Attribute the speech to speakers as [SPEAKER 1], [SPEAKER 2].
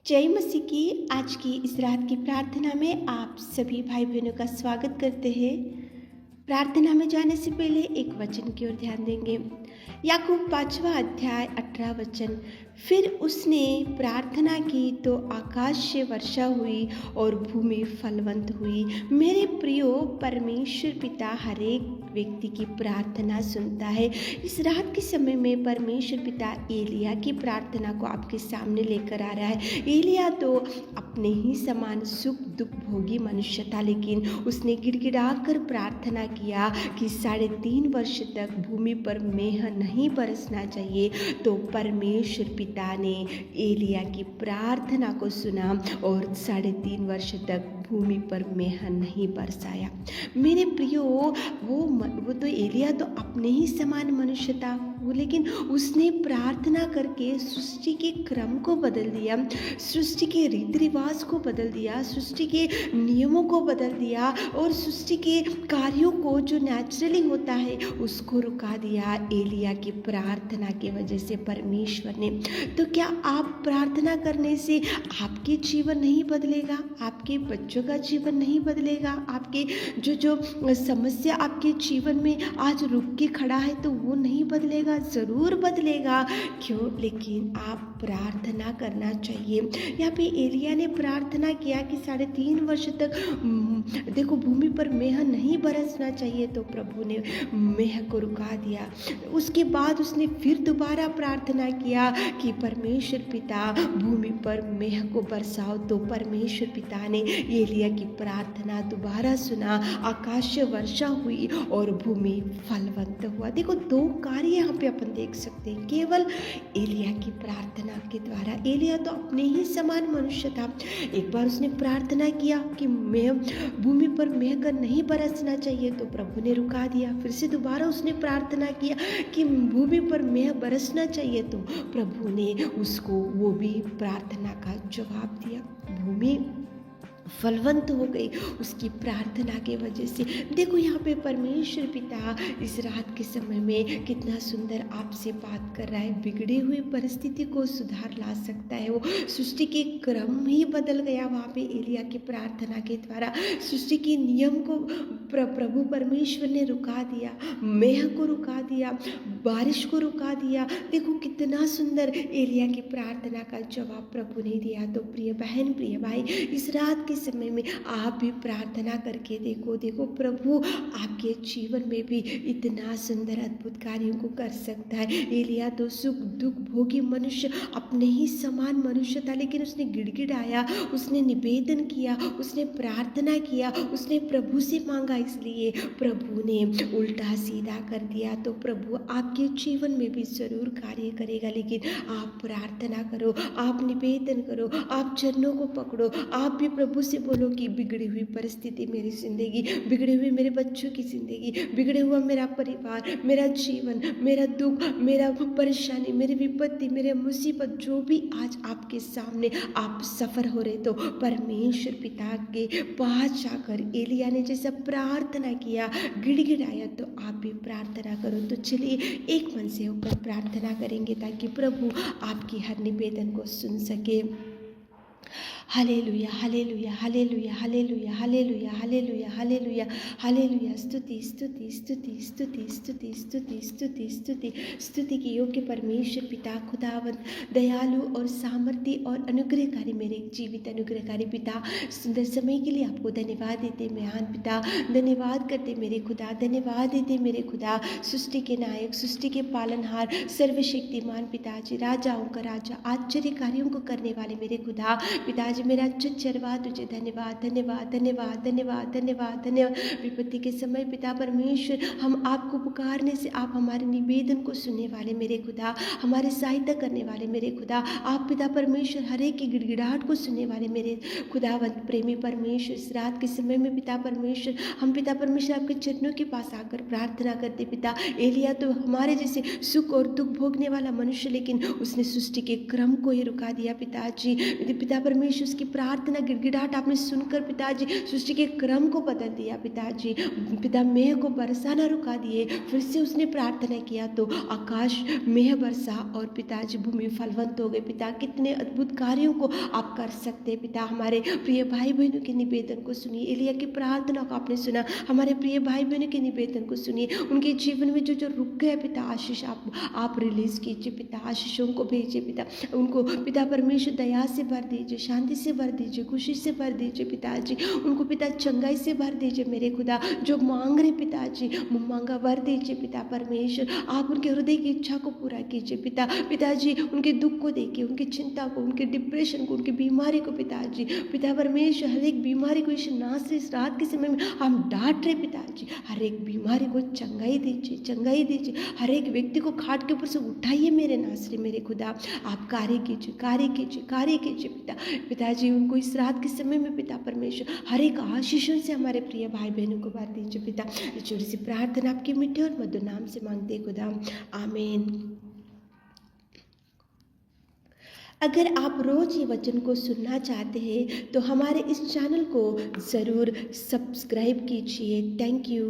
[SPEAKER 1] जय मसीह की आज की इस रात की प्रार्थना में आप सभी भाई बहनों का स्वागत करते हैं। प्रार्थना में जाने से पहले एक वचन की ओर ध्यान देंगे। याकूब 5वां अध्याय 18 वचन। फिर उसने प्रार्थना की तो आकाश से वर्षा हुई और भूमि फलवंत हुई। मेरे प्रियो, परमेश्वर पिता हर एक व्यक्ति की प्रार्थना सुनता है। इस रात के समय में परमेश्वर पिता एलिया की प्रार्थना को आपके सामने लेकर आ रहा है। एलिया तो अपने ही समान सुख दुख भोगी मनुष्य था, लेकिन उसने गिड़गिड़ा कर प्रार्थना किया कि 3.5 वर्ष तक भूमि पर मेह नहीं बरसना चाहिए। तो परमेश्वर पिता ने एलिया की प्रार्थना को सुना और 3.5 वर्ष तक भूमि पर मेह नहीं बरसाया। मेरे प्रियो, वो तो एलिया तो अपने ही समान मनुष्य था, लेकिन उसने प्रार्थना करके सृष्टि के क्रम को बदल दिया, सृष्टि के रीति रिवाज को बदल दिया, सृष्टि के नियमों को बदल दिया और सृष्टि के कार्यों को जो नेचुरली होता है उसको रुका दिया एलिया की प्रार्थना की वजह से परमेश्वर ने। तो क्या आप प्रार्थना करने से आपके जीवन नहीं बदलेगा? आपके बच्चों का जीवन नहीं बदलेगा? आपके जो समस्या आपके जीवन में आज रुक के खड़ा है तो वो नहीं बदलेगा? ज़रूर बदलेगा। क्यों? लेकिन आप प्रार्थना करना चाहिए। यहाँ पे एलिया ने प्रार्थना किया कि 3.5 वर्ष तक देखो भूमि पर मेह नहीं बरसना चाहिए, तो प्रभु ने मेह को रुका दिया। उसके बाद उसने फिर दोबारा प्रार्थना किया कि परमेश्वर पिता भूमि पर मेह को बरसाओ। तो परमेश्वर पिता ने एलिया की प्रार्थना दोबारा सुना, आकाश से वर्षा हुई और भूमि फलवंत हुआ। देखो 2 कार्य यहाँ पे अपन देख सकते हैं केवल एलिया की प्रार्थना के द्वारा। एलिया तो अपने ही समान मनुष्य था। एक बार उसने प्रार्थना किया कि भूमि पर मेह का नहीं बरसना चाहिए, तो प्रभु ने रुका दिया। फिर से दोबारा उसने प्रार्थना किया कि भूमि पर मेह बरसना चाहिए, तो प्रभु ने उसको वो भी प्रार्थना का जवाब दिया। भूमि फलवंत हो गई उसकी प्रार्थना के वजह से। देखो यहाँ पे परमेश्वर पिता इस रात के समय में कितना सुंदर आपसे बात कर रहा है। बिगड़ी हुई परिस्थिति को सुधार ला सकता है। वो सृष्टि के क्रम ही बदल गया वहाँ पे एलिया की प्रार्थना के द्वारा। सृष्टि के नियम को प्रभु परमेश्वर ने रुका दिया, मेह को रुका दिया, बारिश को रुका दिया। देखो कितना सुंदर एलिया की प्रार्थना का जवाब प्रभु ने दिया। तो प्रिय बहन, प्रिय भाई, इस रात के समय में आप भी प्रार्थना करके देखो प्रभु आपके जीवन में भी इतना सुंदर अद्भुत कार्यों को कर सकता है। एलिया तो सुख दुख भोगी मनुष्य, अपने ही समान मनुष्य था, लेकिन उसने गिड़गिड़ाया, उसने निवेदन किया, उसने प्रार्थना किया, उसने प्रभु से मांगा, इसलिए प्रभु ने उल्टा सीधा कर दिया। तो प्रभु आपके जीवन में भी जरूर कार्य करेगा, लेकिन आप प्रार्थना करो, आप निवेदन करो, आप चरणों को पकड़ो, आप भी प्रभु से बोलो कि बिगड़ी हुई परिस्थिति मेरी जिंदगी, बिगड़े हुए मेरे बच्चों की जिंदगी, बिगड़े हुआ मेरा परिवार, मेरा जीवन, मेरा दुख, मेरा परेशानी, मेरी विपत्ति, मेरे मुसीबत, जो भी आज आपके सामने आप सफर हो रहे, तो परमेश्वर पिता के पास जाकर एलिया ने जैसा प्रार्थना किया, गिड़गिड़ाया, तो आप भी प्रार्थना करो। तो चलिए एक मन से होकर प्रार्थना करेंगे ताकि प्रभु आपकी हर निवेदन को सुन सके। Hallelujah, hallelujah, hallelujah, hallelujah, hallelujah, hallelujah, hallelujah, hallelujah. स्तुति स्तुति स्तुति स्तुति स्तुति स्तुति स्तुति स्तुति स्तुति की योग्य परमेश्वर पिता, खुदावंत, दयालु और सामर्थी और अनुग्रहकारी, मेरे जीवित अनुग्रहकारी पिता, सुंदर समय के लिए आपको धन्यवाद देते महान पिता, धन्यवाद करते मेरे खुदा, धन्यवाद देते मेरे खुदा, सृष्टि के नायक, सृष्टि के पालनहार, सर्वशक्तिमान पिताजी, राजाओं का राजा, आश्चर्य कार्यों को करने वाले मेरे खुदा पिताजी, मेरा चरवा तुझे धन्यवाद, धन्यवाद, धन्यवाद, धन्यवाद, धन्यवाद, धन्यवाद। विपत्ति के समय पिता परमेश्वर, हम आपको पुकारने से आप हमारे निवेदन को सुनने वाले मेरे खुदा, हमारे सहायता करने वाले मेरे खुदा, आप पिता परमेश्वर हर एक की गिड़गिड़ाहट को सुनने वाले मेरे खुदावंत प्रेमी परमेश्वर, इस रात के समय में पिता परमेश्वर, हम पिता परमेश्वर आपके चरणों के पास आकर प्रार्थना करते पिता। एलिया तो हमारे जैसे सुख और दुख भोगने वाला मनुष्य, लेकिन उसने सृष्टि के क्रम को ही रुका दिया पिताजी। पिता परमेश्वर उसकी प्रार्थना गिड़गिड़ाहट आपने सुनकर पिताजी सृष्टि के क्रम को बदल दिया पिताजी। पिता मेह को बरसा ना रुका दिए, फिर से उसने प्रार्थना किया तो आकाश मेह बरसा और पिताजी भूमि फलवंत हो गई। पिता कितने अद्भुत कार्यों को आप कर सकते हैं पिता। हमारे प्रिय भाई बहनों के निवेदन को सुनिए, एलिया की प्रार्थना को आपने सुना, हमारे प्रिय भाई बहनों के निवेदन को सुनिए। उनके जीवन में जो जो रुक गए पिता, आशीष आप रिलीज कीजिए पिता, आशीषों को भेजिए पिता। उनको पिता परमेश्वर दया से भर दीजिए, शांति से भर दीजिए, खुशी से भर दीजिए पिताजी। उनको पिता चंगाई से भर दीजिए मेरे खुदा। जो मांग रहे पिताजी मांगा भर दीजिए पिता परमेश्वर। आप उनके हृदय की इच्छा को पूरा कीजिए पिता। पिताजी उनके दुख को देखिए, उनकी चिंता को, उनके डिप्रेशन को, उनकी बीमारी को पिताजी। पिता परमेश्वर हर एक बीमारी को इस नासरी इस रात के समय में हम डांट रहे पिताजी। हर एक बीमारी को चंगाई दीजिए, चंगाई दीजिए। हर एक व्यक्ति को खाट के ऊपर से उठाइए मेरे नासरी मेरे खुदा। आप कार्य कीजिए, कार्य कीजिए, कार्य कीजिए पिता। पिताजी उनको इस रात के समय में पिता परमेश्वर हर एक आशीषों से हमारे प्रिय भाई बहनों को भर दीजिए पिता। छोटी सी प्रार्थना आपके मीठे और मधुर नाम से मांगते खुदा, आमीन। अगर आप रोज़ ये वचन को सुनना चाहते हैं तो हमारे इस चैनल को ज़रूर सब्सक्राइब कीजिए। Thank you.